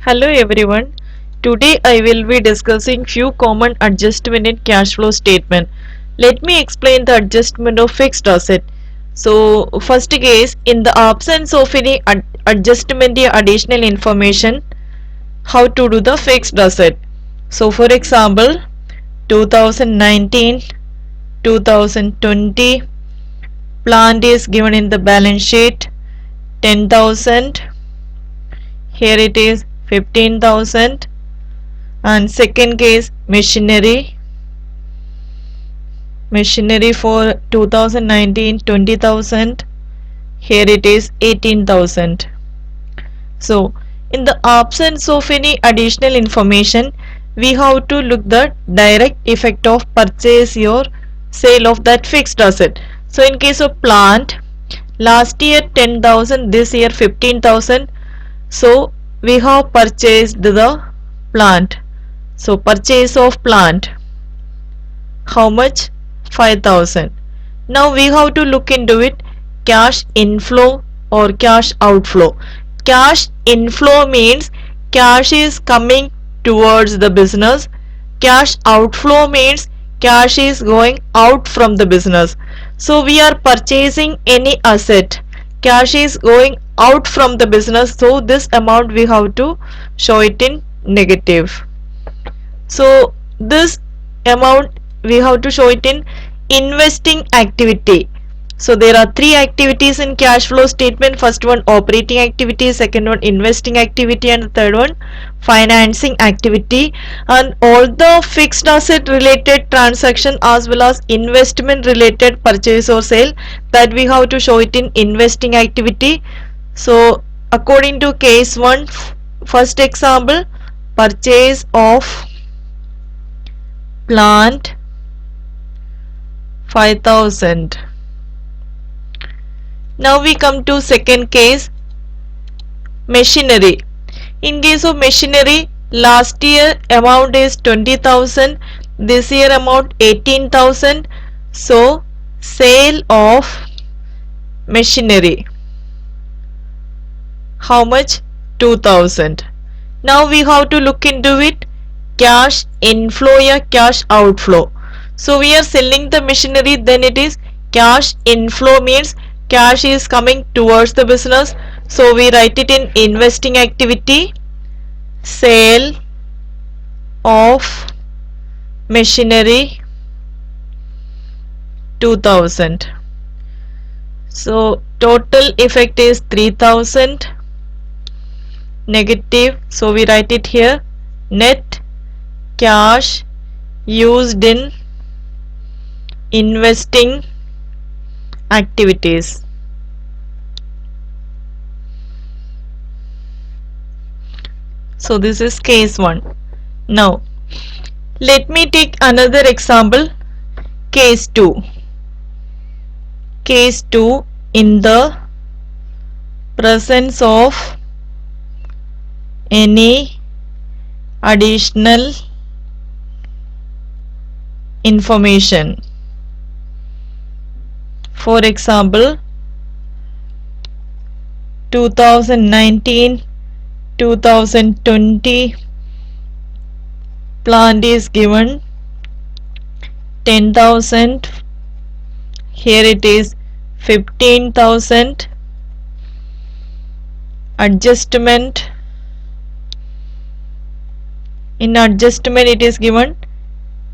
Hello everyone. Today I will be discussing few common adjustment in cash flow statement. Let me explain the adjustment of fixed asset. So first case, in the absence of any adjustment or additional information, how to do the fixed asset. So for example, 2019, 2020 plant is given in the balance sheet 10,000. Here it is 15,000. And second case, machinery for 2019 20,000. Here it is 18,000. So in the absence of any additional information, we have to look the direct effect of purchase or sale of that fixed asset. So in case of plant, last year 10,000, this year 15,000. So we have purchased the plant. So purchase of plant, how much? 5,000. Now we have to look into it, cash inflow or cash outflow. Cash inflow means cash is coming towards the business. Cash outflow means cash is going out from the business. So we are purchasing any asset, cash is going out from the business, so this amount we have to show it in negative. So this amount we have to show it in investing activity. So there are three activities in cash flow statement. First one operating activity, second one investing activity, and the third one financing activity. And all the fixed asset related transaction as well as investment related purchase or sale, that we have to show it in investing activity. So according to case 1, first example, purchase of plant 5,000. Now we come to second case, machinery. In case of machinery, last year amount is 20,000, this year amount 18,000. So sale of machinery, how much? 2,000. Now we have to look into it, cash inflow or cash outflow. So we are selling the machinery, then it is cash inflow means cash is coming towards the business. So we write it in investing activity, sale of machinery 2,000. So total effect is 3,000 negative. So we write it here, net cash used in investing activities. So this is case 1. Now let me take another example, case 2. Case 2, in the presence of any additional information. For example, 2019 2020 plant is given 10,000, here it is 15,000. Adjustment, in adjustment it is given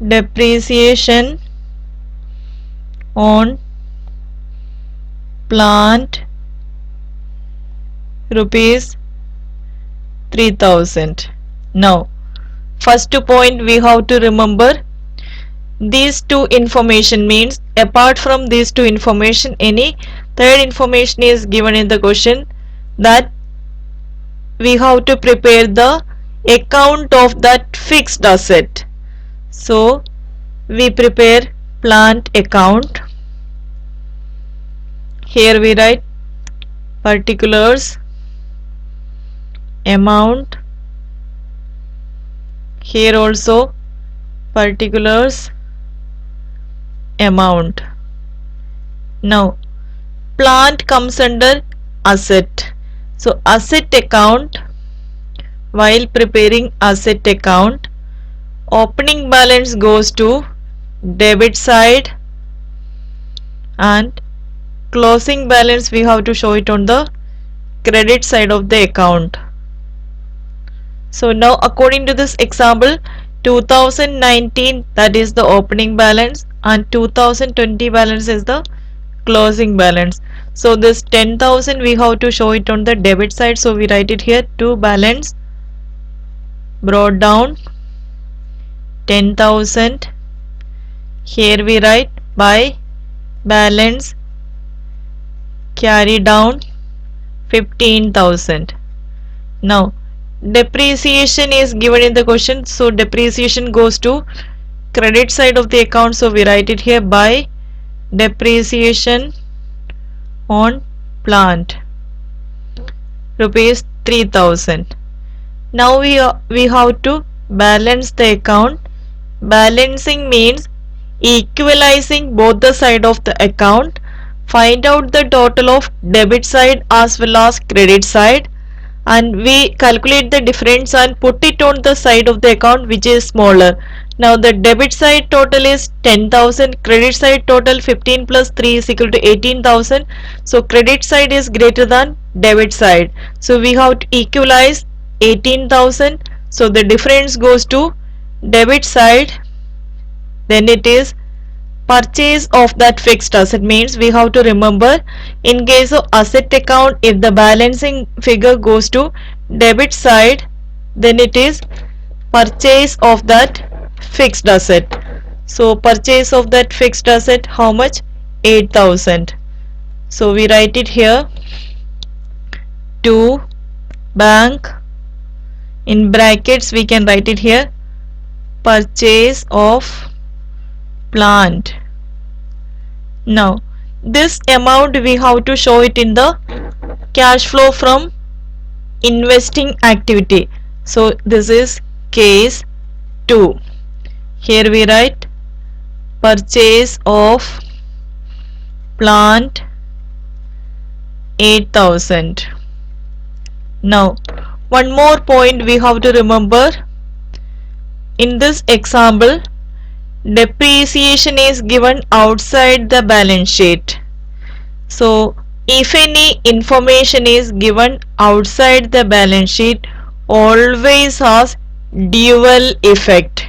depreciation on plant rupees 3,000. Now first point we have to remember, these two information means apart from these two information any third information is given in the question, that we have to prepare the account of that fixed asset. So we prepare plant account. Here we write particulars, amount, here also particulars, amount. Now plant comes under asset, so asset account while preparing asset account, opening balance goes to debit side and closing balance we have to show it on the credit side of the account. So now according to this example, 2019 that is the opening balance and 2020 balance is the closing balance. So this 10,000 we have to show it on the debit side, so we write it here to balance brought down 10,000. Here we write by balance carry down 15,000. Now depreciation is given in the question, so depreciation goes to credit side of the account, so we write it here by depreciation on plant rupees 3,000. Now we have to balance the account. Balancing means equalizing both the side of the account. Find out the total of debit side as well as credit side, and we calculate the difference and put it on the side of the account which is smaller. Now the debit side total is 10,000, credit side total 15 plus 3 is equal to 18,000. So credit side is greater than debit side. So we have to equalize 18,000. So the difference goes to debit side. Then it is purchase of that fixed asset, means we have to remember in case of asset account, if the balancing figure goes to debit side, then it is purchase of that fixed asset. So purchase of that fixed asset, how much? 8,000. So we write it here to bank, in brackets we can write it here purchase of plant. Now this amount we have to show it in the cash flow from investing activity. So this is case 2. Here we write purchase of plant 8,000. Now one more point we have to remember. In this example, depreciation is given outside the balance sheet. So if any information is given outside the balance sheet, always has dual effect.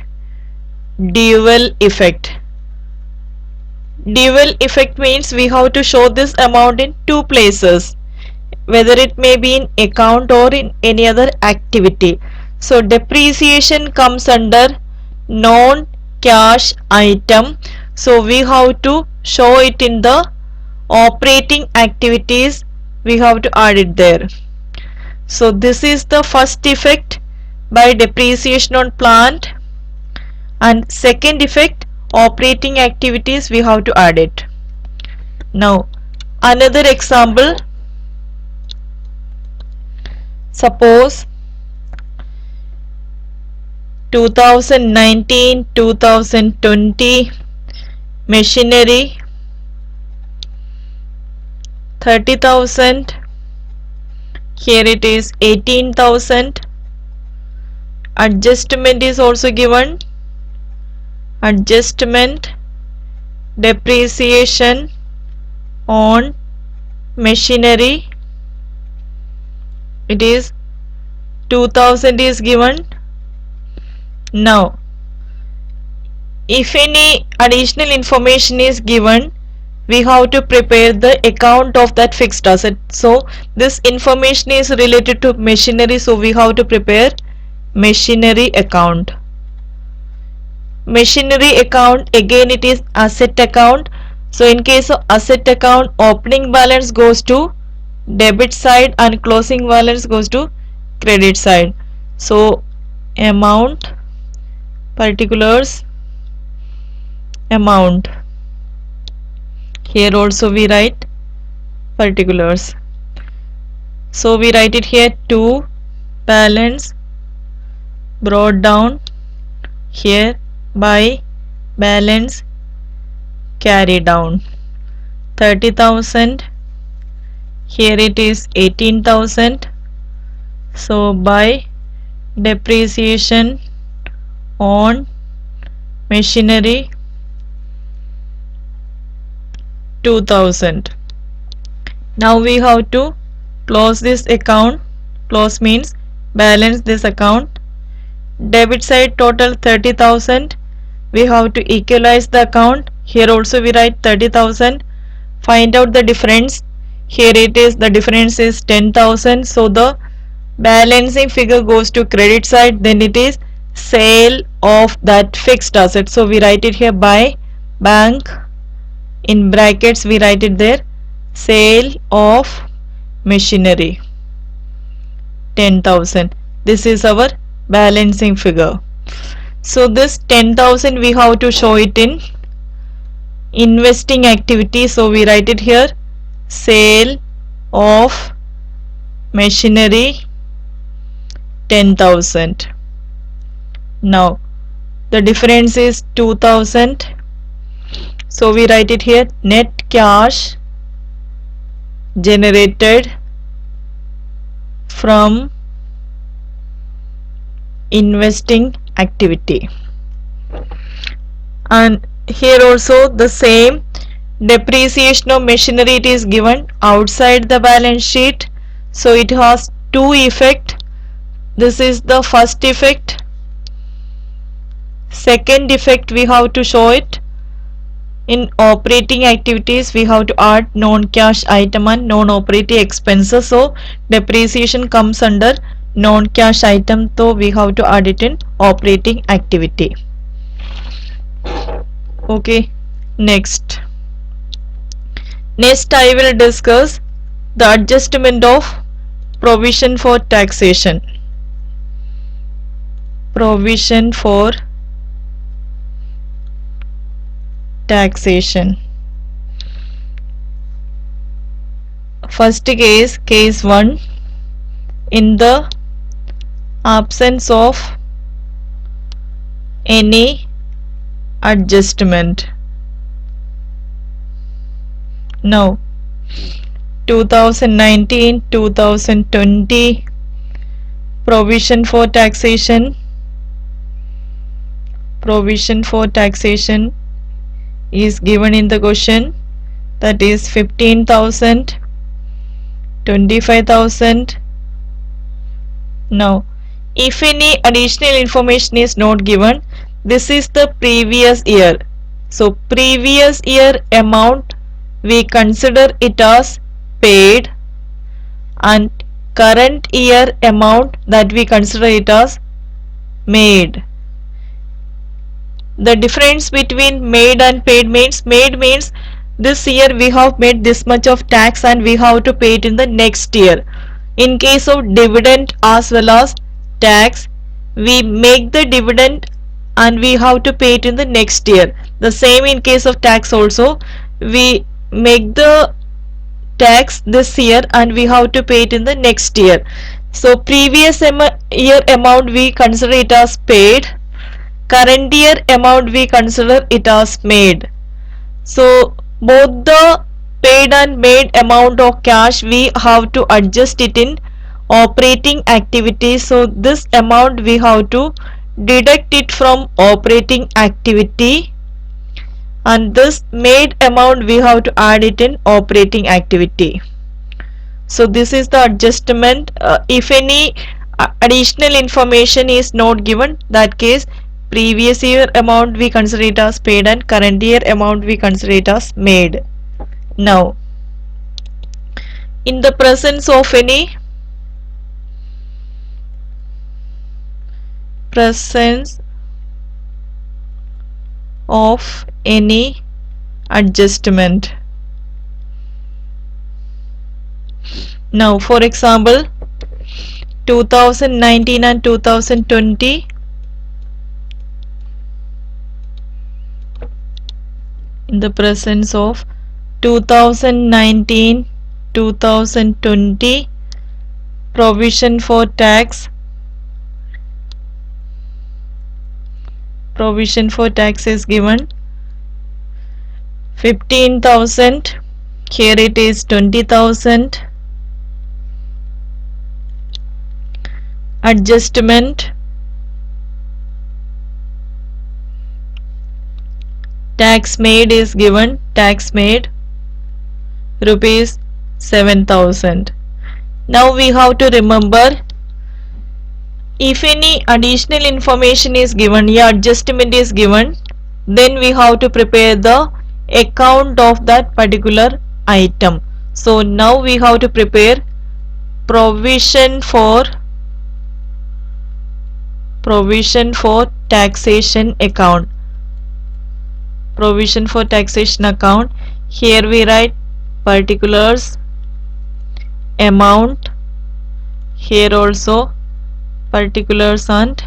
Dual effect. Dual effect means we have to show this amount in two places, whether it may be in account or in any other activity. So depreciation comes under non-cash item, so we have to show it in the operating activities, we have to add it there. So this is the first effect by depreciation on plant, and second effect operating activities, we have to add it. Now another example, suppose 2019-2020 machinery 30,000, here it is 18,000. Adjustment is also given, adjustment depreciation on machinery, it is 2,000 is given. Now if any additional information is given, we have to prepare the account of that fixed asset. So this information is related to machinery, so we have to prepare machinery account. Machinery account, again it is asset account. So in case of asset account, opening balance goes to debit side and closing balance goes to credit side. So amount, particulars, amount, here also we write particulars. So we write it here to balance brought down, here by balance carry down 30,000, here it is 18,000. So by depreciation on machinery 2000. Now we have to close this account. Close means balance this account. Debit side total 30,000. We have to equalize the account. Here also we write 30,000. Find out the difference. Here it is, the difference is 10,000. So the balancing figure goes to credit side. Then it is sale of that fixed asset. So we write it here by bank. In brackets we write it there, sale of machinery 10,000. This is our balancing figure. So this 10,000 we have to show it in investing activity. So we write it here, sale of machinery 10,000. Now the difference is 2,000. So we write it here, net cash generated from investing activity. And here also the same, depreciation of machinery, it is given outside the balance sheet. So it has two effects. This is the first effect. Second effect we have to show it in operating activities. We have to add non-cash item and non-operating expenses. So depreciation comes under non-cash item, so we have to add it in operating activity. Okay, next I will discuss the adjustment of provision for taxation. Provision for taxation. First case 1, in the absence of any adjustment. Now 2019-2020 provision for taxation. Provision for taxation is given in the question, that is 15,000, 25,000. Now if any additional information is not given, this is the previous year. So previous year amount we consider it as paid, and current year amount that we consider it as made. The difference between made and paid means, made means this year we have made this much of tax and we have to pay it in the next year. In case of dividend as well as tax, we make the dividend and we have to pay it in the next year. The same in case of tax also, we make the tax this year and we have to pay it in the next year. So previous year amount we consider it as paid, current year amount we consider it as made. So both the paid and made amount of cash we have to adjust it in operating activity. So this amount we have to deduct it from operating activity, and this made amount we have to add it in operating activity. So this is the adjustment. If any additional information is not given, that case previous year amount we consider it as paid and current year amount we consider it as made. Now in the presence of any adjustment. Now for example 2019 and 2020, in the presence of 2019-2020 provision for tax. Provision for tax is given 15,000. Here it is 20,000. adjustment, tax made is given, tax made rupees 7,000. Now we have to remember, if any additional information is given, yeah, adjustment is given, then we have to prepare the account of that particular item. So now we have to prepare provision for taxation account. Provision for taxation account. Here we write particulars, amount, here also particulars and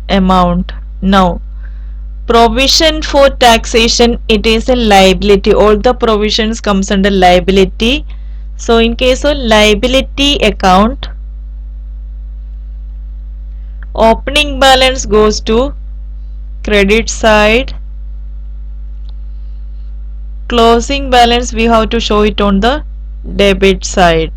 amount. Now provision for taxation, it is a liability. All the provisions comes under liability. So in case of liability account, opening balance goes to credit side, closing balance we have to show it on the debit side.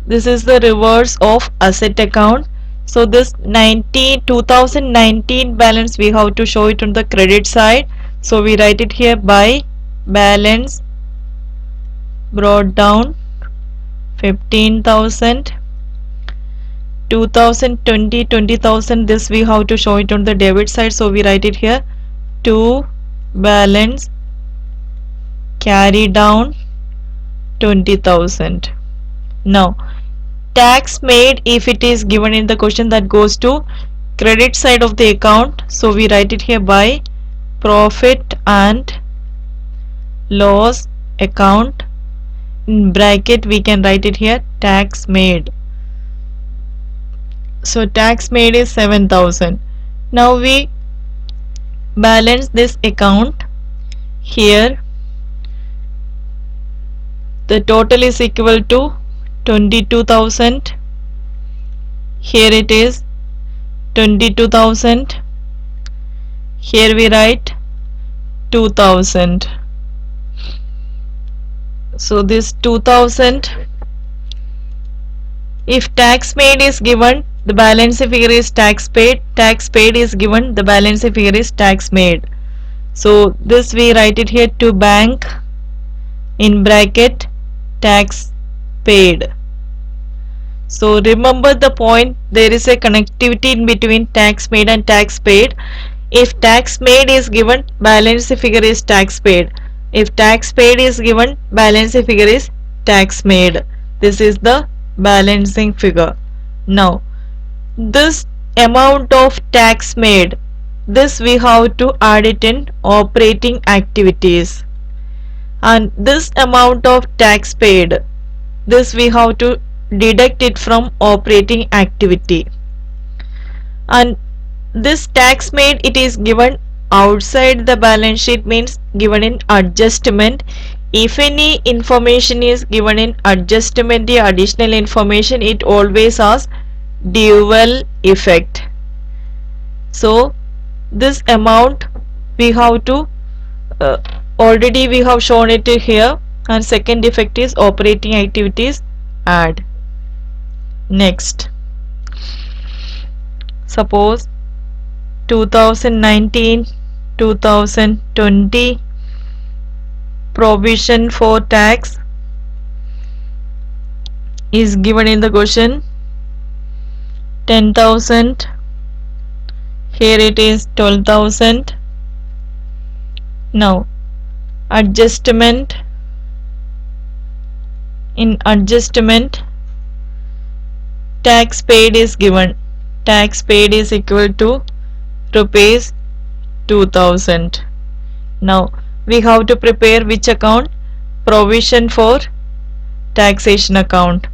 This is the reverse of asset account. So this 2019 balance we have to show it on the credit side. So we write it here by balance brought down 15,000. 2020, this we have to show it on the debit side. So we write it here to balance carry down 20,000. Now tax made, if it is given in the question, that goes to credit side of the account. So we write it here by profit and loss account, in bracket we can write it here tax made. So tax made is 7,000. Now we balance this account. Here the total is equal to 22,000. Here it is 22,000. Here we write 2,000. So this 2,000, if tax made is given, the balance figure is tax paid. Tax paid is given, the balance figure is tax made. So this we write it here to bank, in bracket tax paid. So remember the point, there is a connectivity in between tax made and tax paid. If tax made is given, balance figure is tax paid. If tax paid is given, balance figure is tax made. This is the balancing figure. Now this amount of tax made, this we have to add it in operating activities, and this amount of tax paid, this we have to deduct it from operating activity. And this tax made, it is given outside the balance sheet, means given in adjustment. If any information is given in adjustment, the additional information, it always has dual effect. So this amount we have to already we have shown it here, and second effect is operating activities add. Next, suppose 2019-2020 provision for tax is given in the question 10,000. Here it is 12,000. Now adjustment, in adjustment tax paid is given. Tax paid is equal to rupees 2,000. Now we have to prepare which account? Provision for taxation account.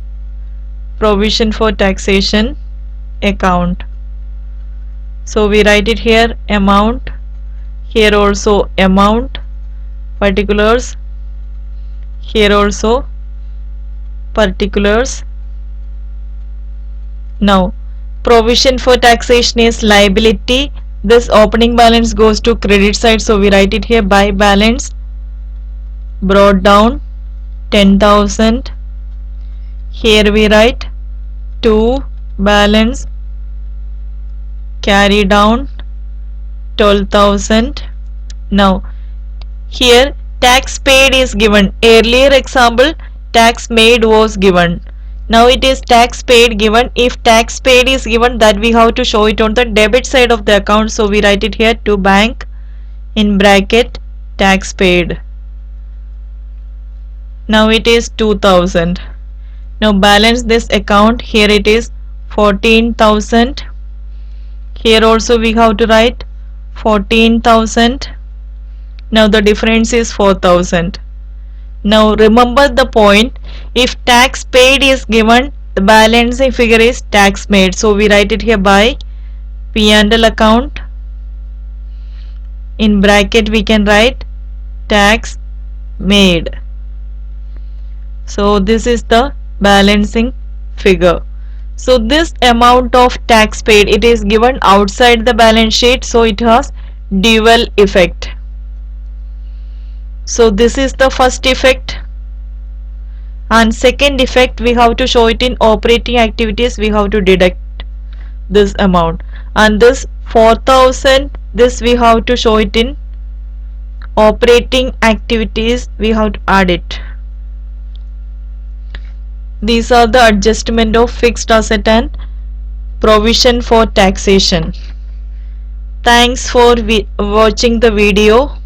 Provision for taxation account. So we write it here amount, here also amount, particulars, here also particulars. Now provision for taxation is liability. This opening balance goes to credit side, so we write it here by balance brought down 10,000. Here we write to balance carry down 12,000. Now here tax paid is given. Earlier example tax made was given. Now it is tax paid given. If tax paid is given, that we have to show it on the debit side of the account. So we write it here to bank in bracket tax paid. Now it is 2000. Now balance this account. Here it is 14,000. Here also we have to write 14,000. Now the difference is 4,000. Now remember the point, if tax paid is given, the balancing figure is tax made. So we write it here by P&L account. In bracket we can write tax made. So this is the balancing figure. So this amount of tax paid, it is given outside the balance sheet, so it has dual effect. So this is the first effect, and second effect we have to show it in operating activities. We have to deduct this amount, and this 4,000, this we have to show it in operating activities. We have to add it. These are the adjustment of fixed asset and provision for taxation. Thanks for watching the video.